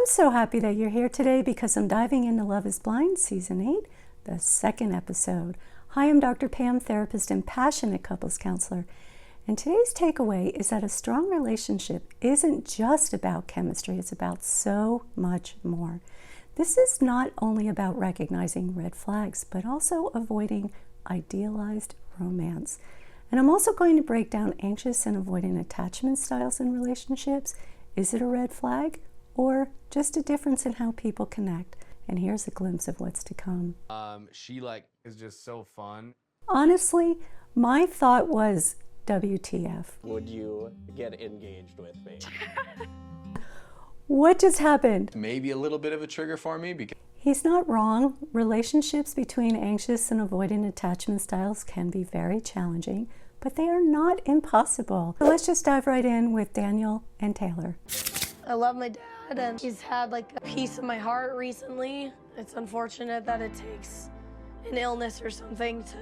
I'm so happy that you're here today because I'm diving into Love is Blind Season 8, the second episode. Hi, I'm Dr. Pam, therapist and passionate couples counselor. And today's takeaway is that a strong relationship isn't just about chemistry, it's about so much more. This is not only about recognizing red flags, but also avoiding idealized romance. And I'm also going to break down anxious and avoidant attachment styles in relationships. Is it a red flag or just a difference in how people connect? And here's a glimpse of what's to come. She is just so fun. Honestly, my thought was WTF. Would you get engaged with me? What just happened? Maybe a little bit of a trigger for me because He's not wrong. Relationships between anxious and avoidant attachment styles can be very challenging, but they are not impossible. So let's just dive right in with Daniel and Taylor. I love my dad, and he's had a piece of my heart recently. It's unfortunate that it takes an illness or something to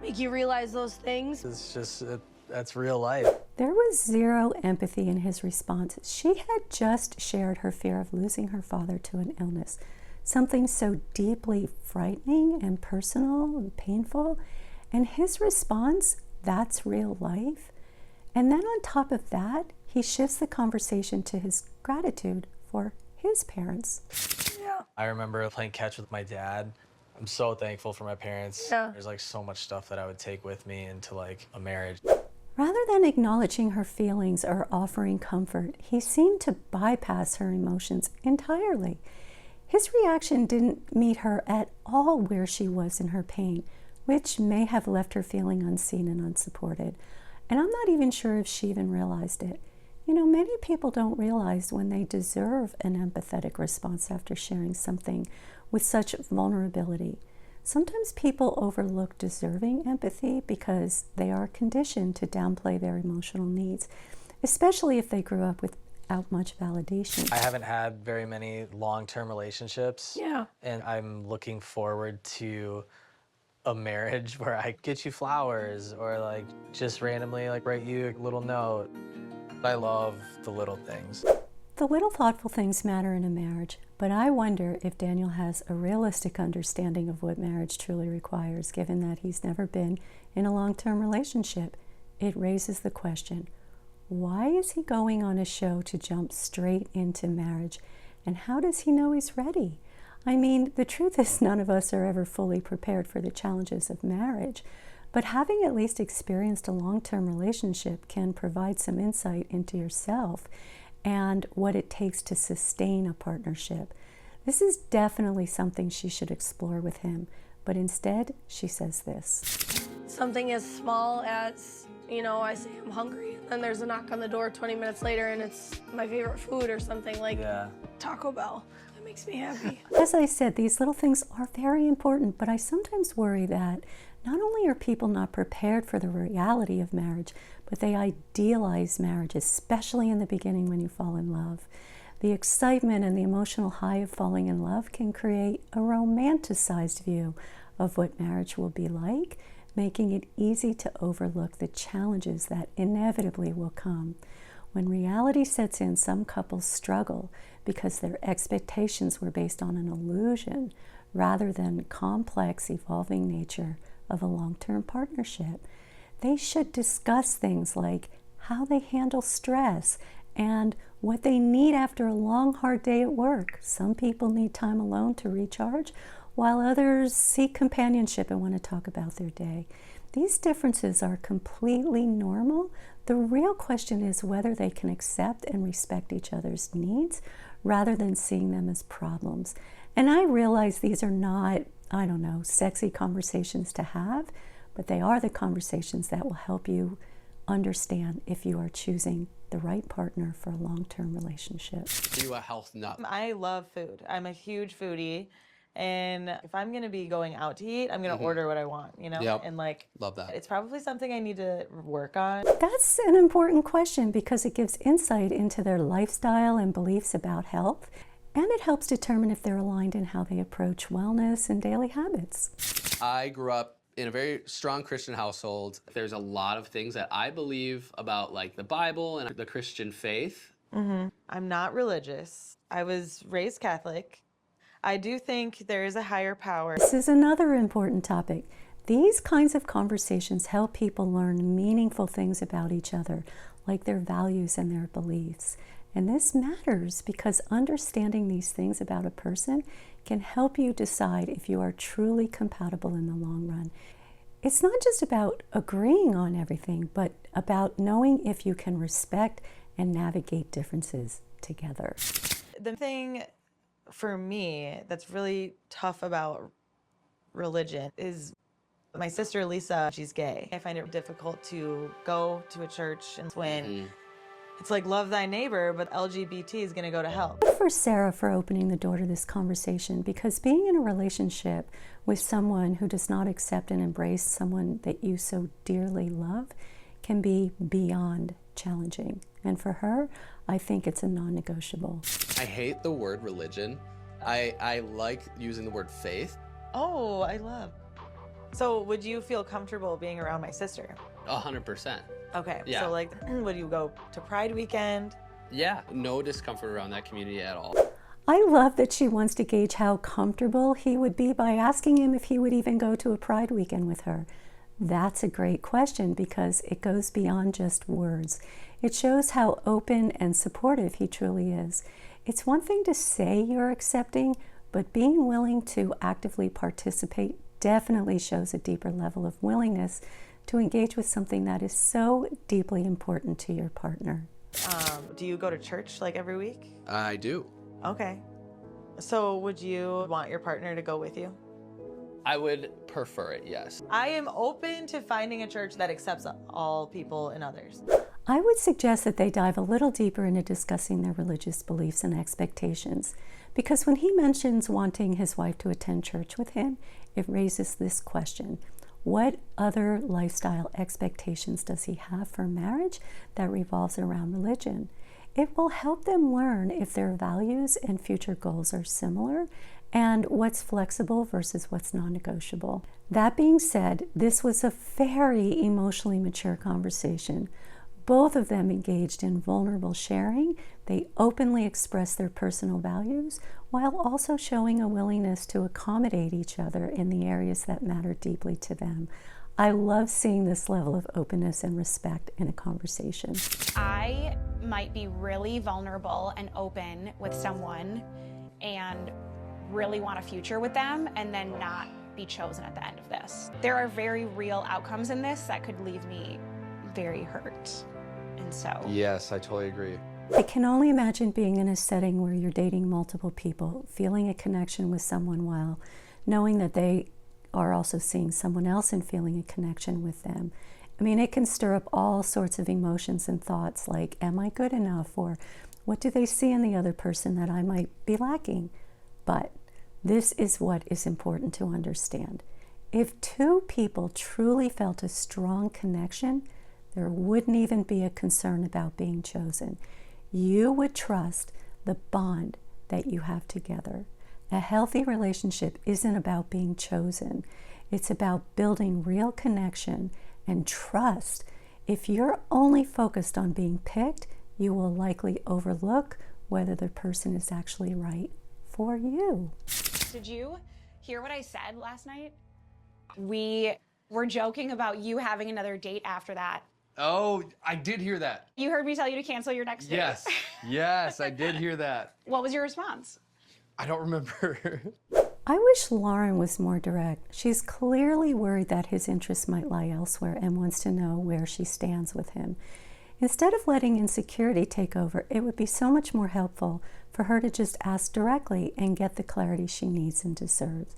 make you realize those things. It's just, that's real life. There was zero empathy in his response. She had just shared her fear of losing her father to an illness, something so deeply frightening and personal and painful. And his response, that's real life. And then on top of that, he shifts the conversation to his gratitude for his parents. Yeah. I remember playing catch with my dad. I'm so thankful for my parents. Yeah. There's so much stuff that I would take with me into a marriage. Rather than acknowledging her feelings or offering comfort, he seemed to bypass her emotions entirely. His reaction didn't meet her at all where she was in her pain, which may have left her feeling unseen and unsupported. And I'm not even sure if she even realized it. You know, many people don't realize when they deserve an empathetic response after sharing something with such vulnerability. Sometimes people overlook deserving empathy because they are conditioned to downplay their emotional needs, especially if they grew up without much validation. I haven't had very many long-term relationships. Yeah. And I'm looking forward to a marriage where I get you flowers or just randomly write you a little note. I love the little things. The little thoughtful things matter in a marriage, but I wonder if Daniel has a realistic understanding of what marriage truly requires, given that he's never been in a long-term relationship. It raises the question, why is he going on a show to jump straight into marriage? And how does he know he's ready? I mean, the truth is none of us are ever fully prepared for the challenges of marriage, but having at least experienced a long-term relationship can provide some insight into yourself and what it takes to sustain a partnership. This is definitely something she should explore with him, but instead she says this. Something as small as, I say I'm hungry, and there's a knock on the door 20 minutes later and it's my favorite food or something like Taco Bell. That makes me happy. As I said, these little things are very important, but I sometimes worry that not only are people not prepared for the reality of marriage, but they idealize marriage, especially in the beginning when you fall in love. The excitement and the emotional high of falling in love can create a romanticized view of what marriage will be like, making it easy to overlook the challenges that inevitably will come. When reality sets in, some couples struggle because their expectations were based on an illusion rather than complex, evolving nature of a long-term partnership. They should discuss things like how they handle stress and what they need after a long, hard day at work. Some people need time alone to recharge, while others seek companionship and want to talk about their day. These differences are completely normal. The real question is whether they can accept and respect each other's needs rather than seeing them as problems. And I realize these are not, sexy conversations to have, but they are the conversations that will help you understand if you are choosing the right partner for a long-term relationship. are you a health nut? I love food. I'm a huge foodie. And if I'm gonna be going out to eat, I'm gonna order what I want, Yep. And Love that. it's probably something I need to work on. That's an important question because it gives insight into their lifestyle and beliefs about health, and it helps determine if they're aligned in how they approach wellness and daily habits. I grew up in a very strong Christian household. There's a lot of things that I believe about the Bible and the Christian faith I'm not religious. I was raised Catholic. I do think there is a higher power. This is another important topic. These kinds of conversations help people learn meaningful things about each other, like their values and their beliefs. And this matters because understanding these things about a person can help you decide if you are truly compatible in the long run. It's not just about agreeing on everything, but about knowing if you can respect and navigate differences together. The thing for me that's really tough about religion is my sister Lisa, she's gay. I find it difficult to go to a church and when it's like love thy neighbor, but LGBT is going to go to hell. For Sara for opening the door to this conversation, because being in a relationship with someone who does not accept and embrace someone that you so dearly love can be beyond challenging. And for her, I think it's a non-negotiable. I hate the word religion. I like using the word faith. Oh, I love. So would you feel comfortable being around my sister? 100%. Okay, Yeah. so like, would you go to Pride weekend? Yeah, no discomfort around that community at all. I love that she wants to gauge how comfortable he would be by asking him if he would even go to a Pride weekend with her. That's a great question because it goes beyond just words. It shows how open and supportive he truly is. It's one thing to say you're accepting, but being willing to actively participate definitely shows a deeper level of willingness to engage with something that is so deeply important to your partner. Do you go to church like every week? I do. Okay. So would you want your partner to go with you? I would prefer it, yes. I am open to finding a church that accepts all people and others. I would suggest that they dive a little deeper into discussing their religious beliefs and expectations, because when he mentions wanting his wife to attend church with him, it raises this question. What other lifestyle expectations does he have for marriage that revolves around religion? It will help them learn if their values and future goals are similar and what's flexible versus what's non-negotiable. That being said, this was a very emotionally mature conversation. Both of them engaged in vulnerable sharing. They openly expressed their personal values while also showing a willingness to accommodate each other in the areas that matter deeply to them. I love seeing this level of openness and respect in a conversation. I might be really vulnerable and open with someone and really want a future with them and then not be chosen at the end of this. There are very real outcomes in this that could leave me very hurt. And so Yes, I totally agree. I can only imagine being in a setting where you're dating multiple people, feeling a connection with someone while knowing that they are also seeing someone else and feeling a connection with them. I mean, it can stir up all sorts of emotions and thoughts like, am I good enough? Or what do they see in the other person that I might be lacking? But this is what is important to understand. If two people truly felt a strong connection, there wouldn't even be a concern about being chosen. You would trust the bond that you have together. A healthy relationship isn't about being chosen. It's about building real connection and trust. If you're only focused on being picked, you will likely overlook whether the person is actually right for you. did you hear what I said last night? We were joking about you having another date after that. Oh, I did hear that. You heard me tell you to cancel your next date. Yes, yes, I did hear that. What was your response? I don't remember. I wish Lauren was more direct. She's clearly worried that his interests might lie elsewhere and wants to know where she stands with him. Instead of letting insecurity take over, it would be so much more helpful for her to just ask directly and get the clarity she needs and deserves.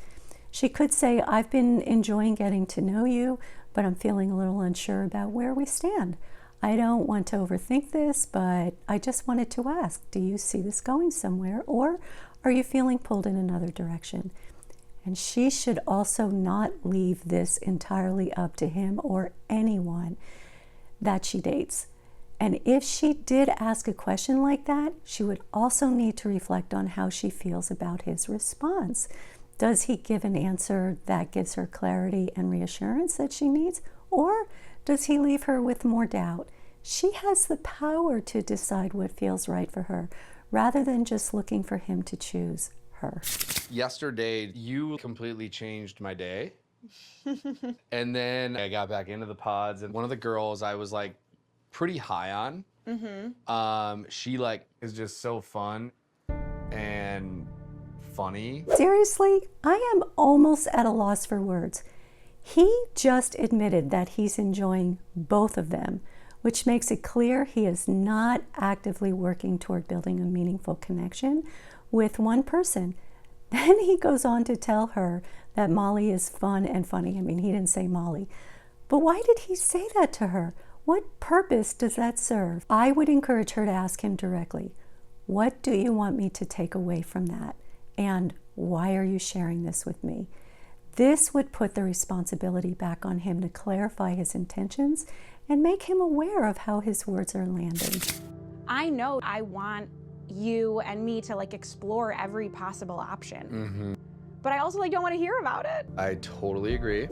She could say, I've been enjoying getting to know you, but I'm feeling a little unsure about where we stand. I don't want to overthink this, but I just wanted to ask, do you see this going somewhere, or are you feeling pulled in another direction? And she should also not leave this entirely up to him or anyone that she dates. And if she did ask a question like that, she would also need to reflect on how she feels about his response. Does he give an answer that gives her clarity and reassurance that she needs? Or does he leave her with more doubt? She has the power to decide what feels right for her, rather than just looking for him to choose her. Yesterday, you completely changed my day. And then I got back into the pods, and one of the girls I was like pretty high on. She like is just so fun and funny. Seriously, I am almost at a loss for words. He just admitted that he's enjoying both of them, which makes it clear he is not actively working toward building a meaningful connection with one person. Then he goes on to tell her that Molly is fun and funny. I mean, he didn't say Molly. But why did he say that to her? What purpose does that serve? I would encourage her to ask him directly, what do you want me to take away from that? And why are you sharing this with me? This would put the responsibility back on him to clarify his intentions and make him aware of how his words are landing. I know I want you and me to like explore every possible option. But I also like don't want to hear about it. I totally agree.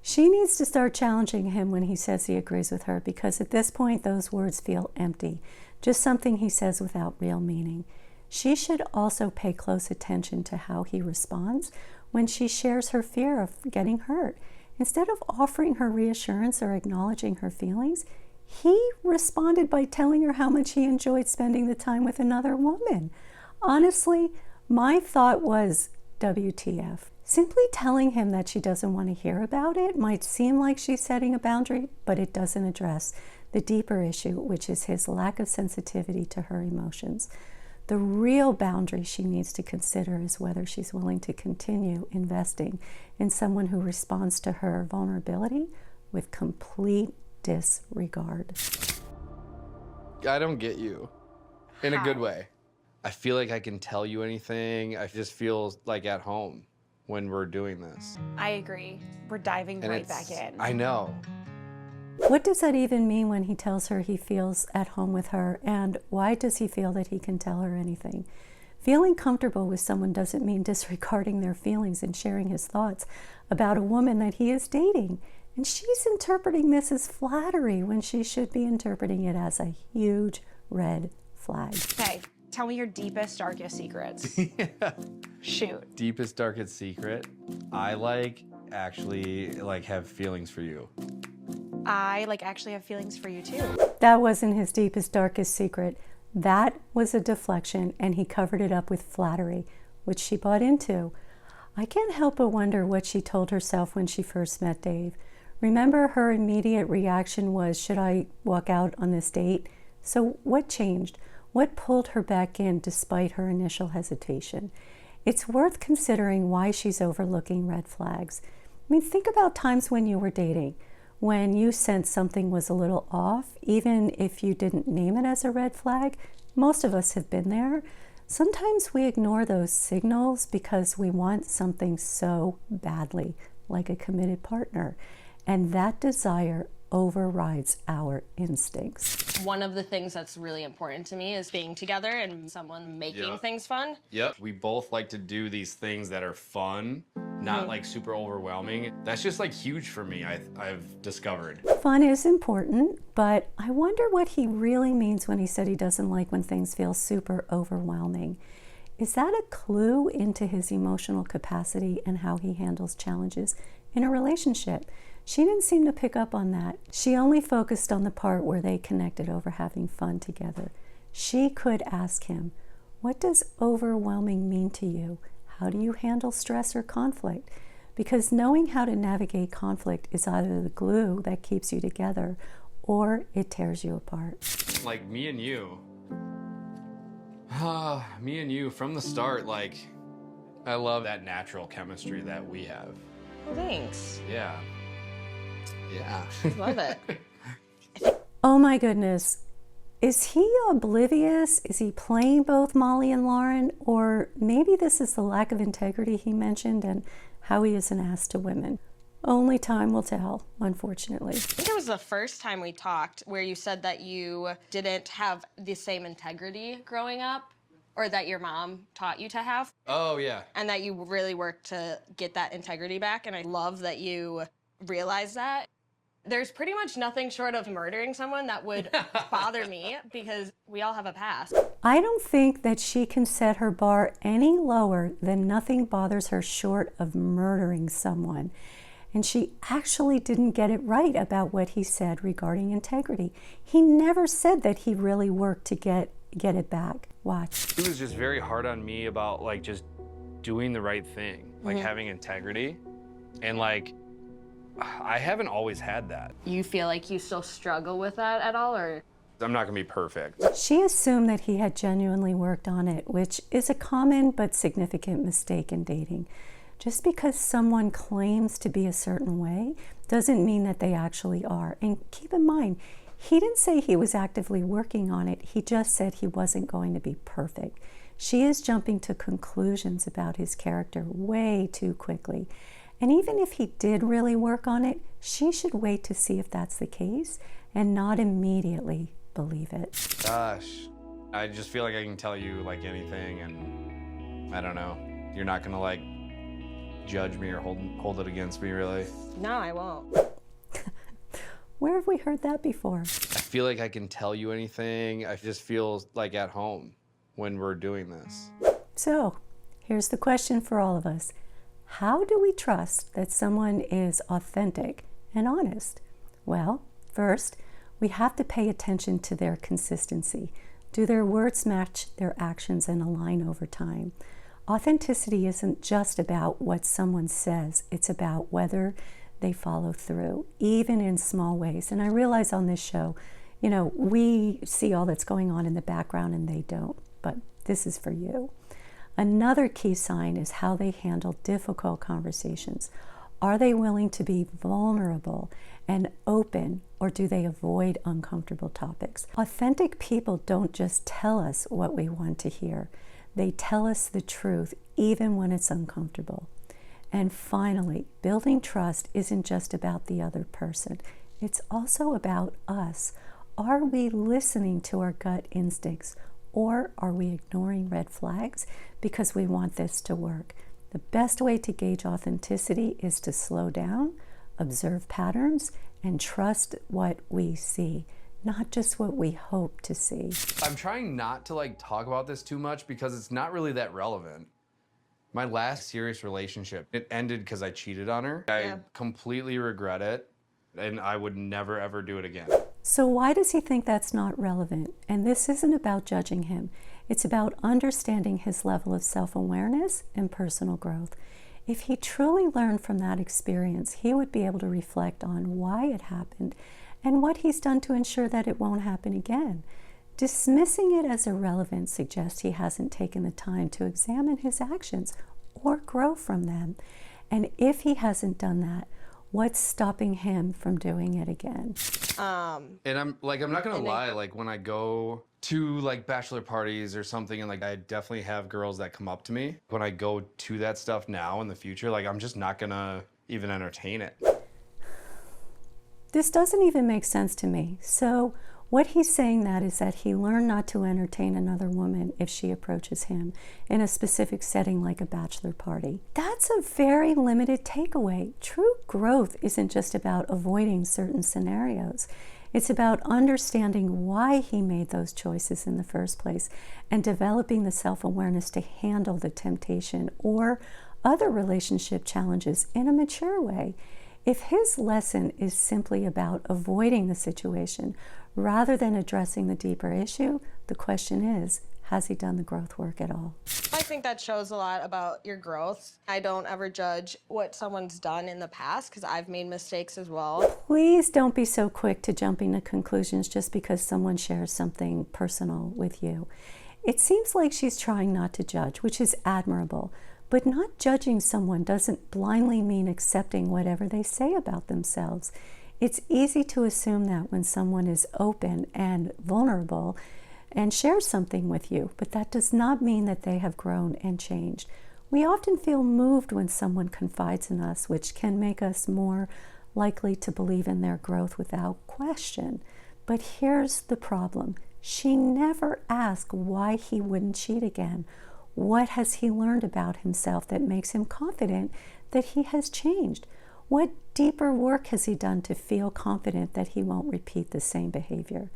She needs to start challenging him when he says he agrees with her, because at this point those words feel empty, just something he says without real meaning. She should also pay close attention to how he responds when she shares her fear of getting hurt. Instead of offering her reassurance or acknowledging her feelings, he responded by telling her how much he enjoyed spending the time with another woman. Honestly, my thought was, WTF. Simply telling him that she doesn't want to hear about it might seem like she's setting a boundary, but it doesn't address the deeper issue, which is his lack of sensitivity to her emotions. The real boundary she needs to consider is whether she's willing to continue investing in someone who responds to her vulnerability with complete disregard. I don't get you. In a good way. I feel like I can tell you anything. I just feel like at home when we're doing this. I agree. We're diving right back in. I know. What does that even mean when he tells her he feels at home with her, and why does he feel that he can tell her anything? Feeling comfortable with someone doesn't mean disregarding their feelings and sharing his thoughts about a woman that he is dating. And she's interpreting this as flattery when she should be interpreting it as a huge red flag. Okay, tell me your deepest, darkest secrets. Shoot. Deepest, darkest secret. I actually have feelings for you. I actually have feelings for you too. That wasn't his deepest, darkest secret. That was a deflection, and he covered it up with flattery, which she bought into. I can't help but wonder what she told herself when she first met Dave. Remember, her immediate reaction was, should I walk out on this date? So what changed? What pulled her back in despite her initial hesitation? It's worth considering why she's overlooking red flags. I mean, think about times when you were dating, when you sensed something was a little off, even if you didn't name it as a red flag. Most of us have been there. Sometimes we ignore those signals because we want something so badly, like a committed partner, and that desire overrides our instincts. One of the things that's really important to me is being together and someone making things fun. Yep. We both like to do these things that are fun, not super overwhelming. That's just huge for me, I've discovered. Fun is important, but I wonder what he really means when he said he doesn't like when things feel super overwhelming. Is that a clue into his emotional capacity and how he handles challenges in a relationship? She didn't seem to pick up on that. She only focused on the part where they connected over having fun together. She could ask him, what does overwhelming mean to you? How do you handle stress or conflict? Because knowing how to navigate conflict is either the glue that keeps you together or it tears you apart. Me and you. Me and you, from the start, I love that natural chemistry that we have. Well, thanks. Yeah. Yeah. Love it. Oh my goodness. Is he oblivious? Is he playing both Molly and Lauren? Or maybe this is the lack of integrity he mentioned and how he is an ass to women. Only time will tell, unfortunately. I think it was the first time we talked where you said that you didn't have the same integrity growing up, or that your mom taught you to have. Oh, yeah. And that you really worked to get that integrity back. And I love that you realized that. There's pretty much nothing short of murdering someone that would bother me because we all have a past. I don't think that she can set her bar any lower than nothing bothers her short of murdering someone. And she actually didn't get it right about what he said regarding integrity. He never said that he really worked to get it back. Watch. He was just very hard on me about like just doing the right thing, like having integrity. And like, I haven't always had that. You feel like you still struggle with that at all, or? I'm not gonna be perfect. She assumed that he had genuinely worked on it, which is a common but significant mistake in dating. Just because someone claims to be a certain way doesn't mean that they actually are. And keep in mind, he didn't say he was actively working on it. He just said he wasn't going to be perfect. She is jumping to conclusions about his character way too quickly. And even if he did really work on it, she should wait to see if that's the case and not immediately believe it. Gosh, I just feel like I can tell you like anything, and I don't know. You're not gonna like judge me or hold it against me, really. No, I won't. Where have we heard that before? I feel like I can tell you anything. I just feel like at home when we're doing this. So, here's the question for all of us. How do we trust that someone is authentic and honest? Well, first, we have to pay attention to their consistency. Do their words match their actions and align over time? Authenticity isn't just about what someone says, it's about whether they follow through, even in small ways. And I realize on this show, you know, we see all that's going on in the background and they don't, but this is for you. Another key sign is how they handle difficult conversations. Are they willing to be vulnerable and open, or do they avoid uncomfortable topics? Authentic people don't just tell us what we want to hear. They tell us the truth, even when it's uncomfortable. And finally, building trust isn't just about the other person. It's also about us. Are we listening to our gut instincts, or are we ignoring red flags because we want this to work? The best way to gauge authenticity is to slow down, observe patterns, and trust what we see, not just what we hope to see. I'm trying not to like talk about this too much because it's not really that relevant. My last serious relationship, it ended because I cheated on her. I completely regret it, and I would never ever do it again. So why does he think that's not relevant? And this isn't about judging him. It's about understanding his level of self-awareness and personal growth. If he truly learned from that experience, he would be able to reflect on why it happened and what he's done to ensure that it won't happen again. Dismissing it as irrelevant suggests he hasn't taken the time to examine his actions or grow from them. And if he hasn't done that, what's stopping him from doing it again? And I'm not gonna lie, like when I go to like bachelor parties or something, and like I definitely have girls that come up to me. When I go to that stuff now in the future, like I'm just not gonna even entertain it. This doesn't even make sense to me. So what he's saying that is that he learned not to entertain another woman if she approaches him in a specific setting like a bachelor party. That's a very limited takeaway. True growth isn't just about avoiding certain scenarios. It's about understanding why he made those choices in the first place and developing the self-awareness to handle the temptation or other relationship challenges in a mature way. If his lesson is simply about avoiding the situation rather than addressing the deeper issue, the question is, has he done the growth work at all? I think that shows a lot about your growth. I don't ever judge what someone's done in the past because I've made mistakes as well. Please don't be so quick to jumping to conclusions just because someone shares something personal with you. It seems like she's trying not to judge, which is admirable. But not judging someone doesn't blindly mean accepting whatever they say about themselves. It's easy to assume that when someone is open and vulnerable and shares something with you, but that does not mean that they have grown and changed. We often feel moved when someone confides in us, which can make us more likely to believe in their growth without question. But here's the problem. She never asked why he wouldn't cheat again. What has he learned about himself that makes him confident that he has changed? What deeper work has he done to feel confident that he won't repeat the same behavior?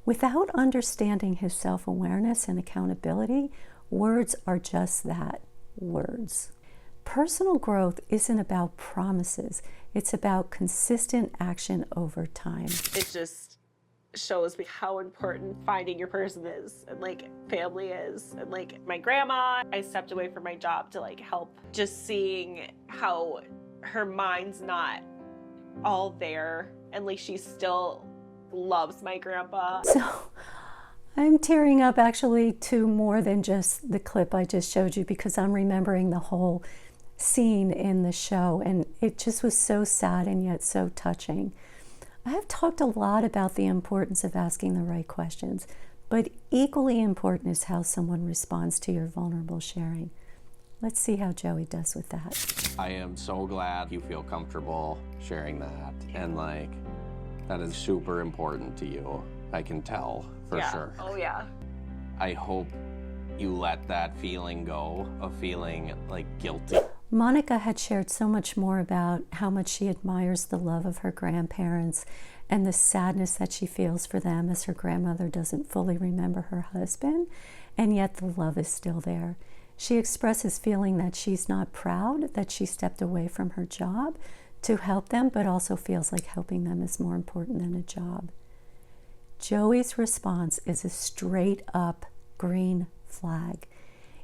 Without understanding his self-awareness and accountability, words are just that, words. Personal growth isn't about promises. It's about consistent action over time. It just shows me how important finding your person is, and like family is, and like my grandma. I stepped away from my job to like help, just seeing how her mind's not all there, and like she still loves my grandpa. So I'm tearing up actually to more than just the clip I just showed you, because I'm remembering the whole scene in the show, and it just was so sad and yet so touching. I have talked a lot about the importance of asking the right questions, but equally important is how someone responds to your vulnerable sharing. Let's see how Joey does with that. I am so glad you feel comfortable sharing that, and like, that is super important to you. I can tell for sure. Oh yeah. I hope you let that feeling go of feeling like guilty. Monica had shared so much more about how much she admires the love of her grandparents and the sadness that she feels for them as her grandmother doesn't fully remember her husband, and yet the love is still there. She expresses feeling that she's not proud that she stepped away from her job to help them, but also feels like helping them is more important than a job. Joey's response is a straight up green flag.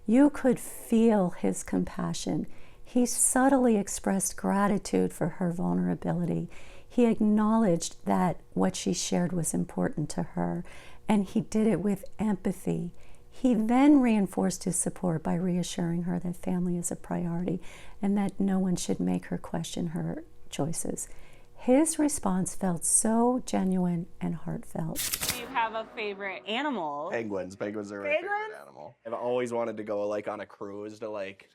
You could feel his compassion. He subtly expressed gratitude for her vulnerability. He acknowledged that what she shared was important to her, and he did it with empathy. He then reinforced his support by reassuring her that family is a priority and that no one should make her question her choices. His response felt so genuine and heartfelt. Do you have a favorite animal? Penguins. Penguins are my favorite animal. I've always wanted to go like on a cruise to like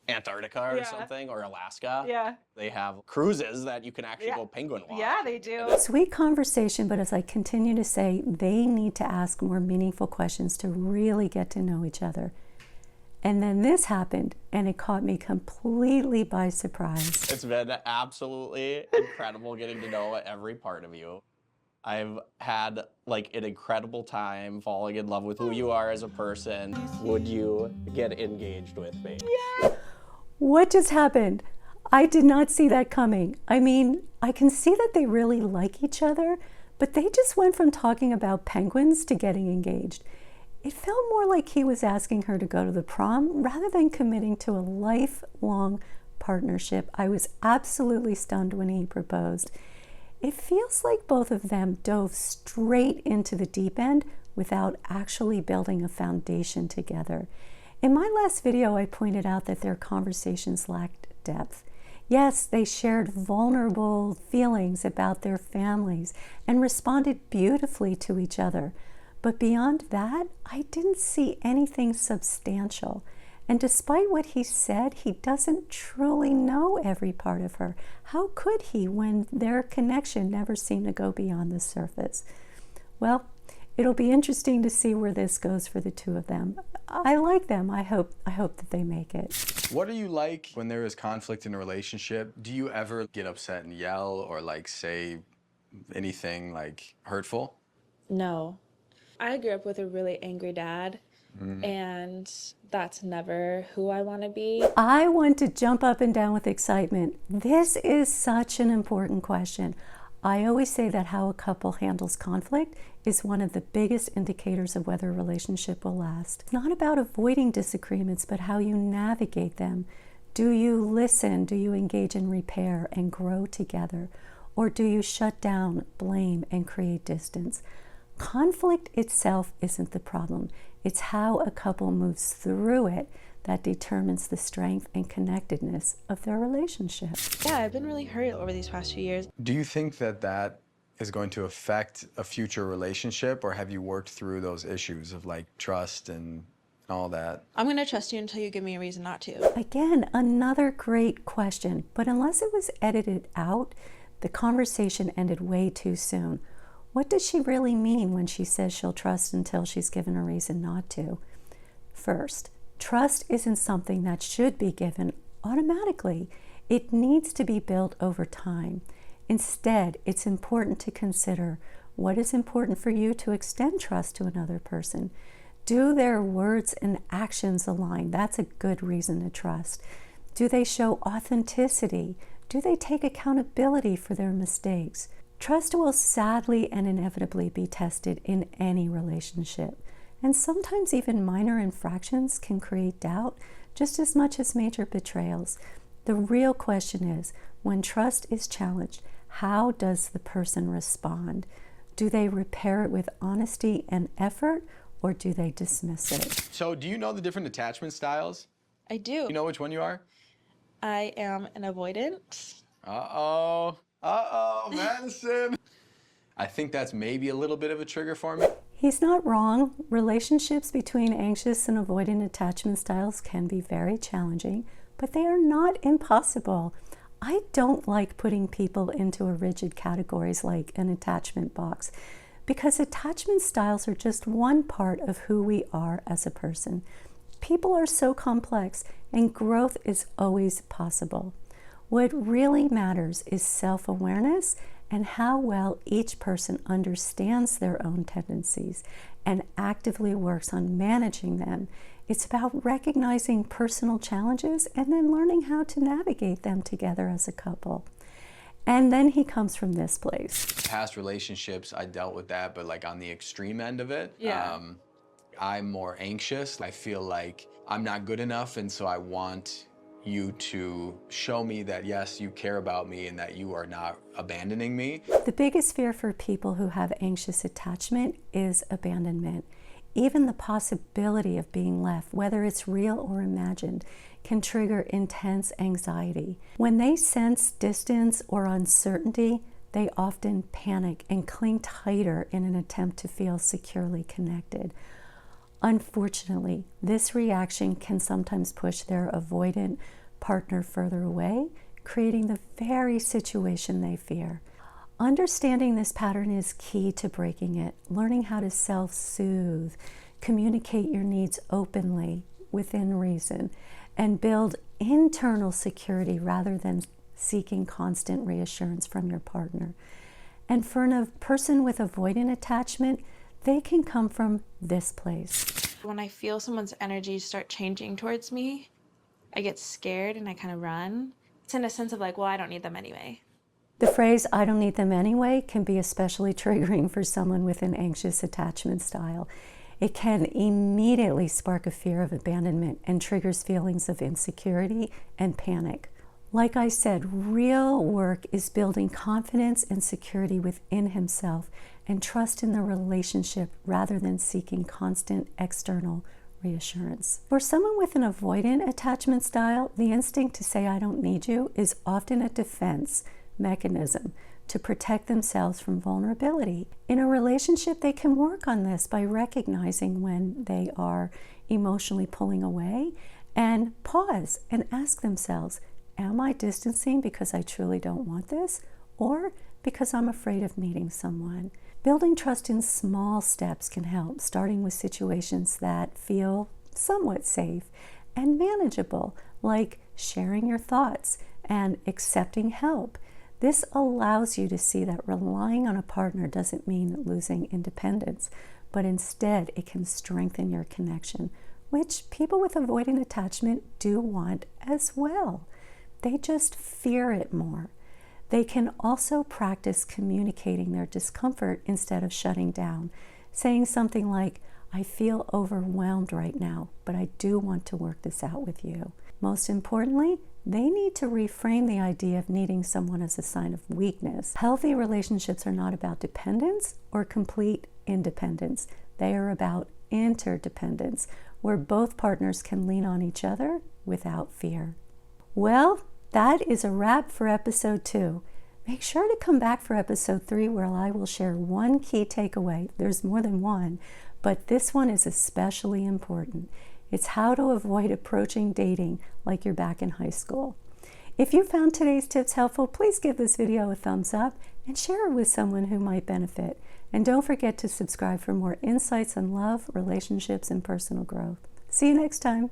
Antarctica or something, or Alaska. Yeah. They have cruises that you can actually go penguin watch. Yeah, they do. Sweet conversation, but as I continue to say, they need to ask more meaningful questions to really get to know each other. And then this happened, and it caught me completely by surprise. It's been absolutely incredible getting to know every part of you. I've had like an incredible time falling in love with who you are as a person. Would you get engaged with me? Yeah. What just happened? I did not see that coming. I mean, I can see that they really like each other, but they just went from talking about penguins to getting engaged. It felt more like he was asking her to go to the prom rather than committing to a lifelong partnership. I was absolutely stunned when he proposed. It feels like both of them dove straight into the deep end without actually building a foundation together. In my last video, I pointed out that their conversations lacked depth. Yes, they shared vulnerable feelings about their families and responded beautifully to each other. But beyond that, I didn't see anything substantial. And despite what he said, he doesn't truly know every part of her. How could he when their connection never seemed to go beyond the surface? Well, it'll be interesting to see where this goes for the two of them. I like them. I hope that they make it. What are you like when there is conflict in a relationship? Do you ever get upset and yell or like say anything like hurtful? No. I grew up with a really angry dad, and that's never who I want to be. I want to jump up and down with excitement. This is such an important question. I always say that how a couple handles conflict is one of the biggest indicators of whether a relationship will last. It's not about avoiding disagreements, but how you navigate them. Do you listen? Do you engage in repair and grow together? Or do you shut down, blame, and create distance? Conflict itself isn't the problem. It's how a couple moves through it that determines the strength and connectedness of their relationship. Yeah, I've been really hurt over these past few years. Do you think that that is going to affect a future relationship, or have you worked through those issues of like trust and all that? I'm going to trust you until you give me a reason not to. Again, another great question, but unless it was edited out, the conversation ended way too soon. What does she really mean when she says she'll trust until she's given a reason not to? First, trust isn't something that should be given automatically. It needs to be built over time. Instead, it's important to consider what is important for you to extend trust to another person. Do their words and actions align? That's a good reason to trust. Do they show authenticity? Do they take accountability for their mistakes? Trust will sadly and inevitably be tested in any relationship. And sometimes even minor infractions can create doubt just as much as major betrayals. The real question is, when trust is challenged, how does the person respond? Do they repair it with honesty and effort, or do they dismiss it? So do you know the different attachment styles? I do. You know which one you are? I am an avoidant. Madison. I think that's maybe a little bit of a trigger for me. He's not wrong. Relationships between anxious and avoidant attachment styles can be very challenging, but they are not impossible. I don't like putting people into a rigid categories like an attachment box, because attachment styles are just one part of who we are as a person. People are so complex, and growth is always possible. What really matters is self-awareness and how well each person understands their own tendencies and actively works on managing them. It's about recognizing personal challenges and then learning how to navigate them together as a couple. And then he comes from this place. Past relationships, I dealt with that, but like on the extreme end of it, Yeah. I'm more anxious. I feel like I'm not good enough, and so I want you to show me that, yes, you care about me and that you are not abandoning me. The biggest fear for people who have anxious attachment is abandonment. Even the possibility of being left, whether it's real or imagined, can trigger intense anxiety. When they sense distance or uncertainty, they often panic and cling tighter in an attempt to feel securely connected. Unfortunately, this reaction can sometimes push their avoidant partner further away, creating the very situation they fear. Understanding this pattern is key to breaking it. Learning how to self-soothe, communicate your needs openly within reason, and build internal security rather than seeking constant reassurance from your partner. And for a person with avoidant attachment, they can come from this place. When I feel someone's energy start changing towards me, I get scared and I kind of run. It's in a sense of like, well, I don't need them anyway. The phrase, "I don't need them anyway," can be especially triggering for someone with an anxious attachment style. It can immediately spark a fear of abandonment and triggers feelings of insecurity and panic. Like I said, real work is building confidence and security within himself and trust in the relationship rather than seeking constant external reassurance. For someone with an avoidant attachment style, the instinct to say "I don't need you" is often a defense mechanism to protect themselves from vulnerability. In a relationship, they can work on this by recognizing when they are emotionally pulling away and pause and ask themselves, am I distancing because I truly don't want this, or because I'm afraid of meeting someone? Building trust in small steps can help, starting with situations that feel somewhat safe and manageable, like sharing your thoughts and accepting help. This allows you to see that relying on a partner doesn't mean losing independence, but instead it can strengthen your connection, which people with avoidant attachment do want as well. They just fear it more. They can also practice communicating their discomfort instead of shutting down, saying something like, "I feel overwhelmed right now, but I do want to work this out with you." Most importantly, they need to reframe the idea of needing someone as a sign of weakness. Healthy relationships are not about dependence or complete independence. They are about interdependence, where both partners can lean on each other without fear. Well, that is a wrap for episode 2. Make sure to come back for episode 3, where I will share one key takeaway. There's more than one, but this one is especially important. It's how to avoid approaching dating like you're back in high school. If you found today's tips helpful, please give this video a thumbs up and share it with someone who might benefit. And don't forget to subscribe for more insights on love, relationships, and personal growth. See you next time.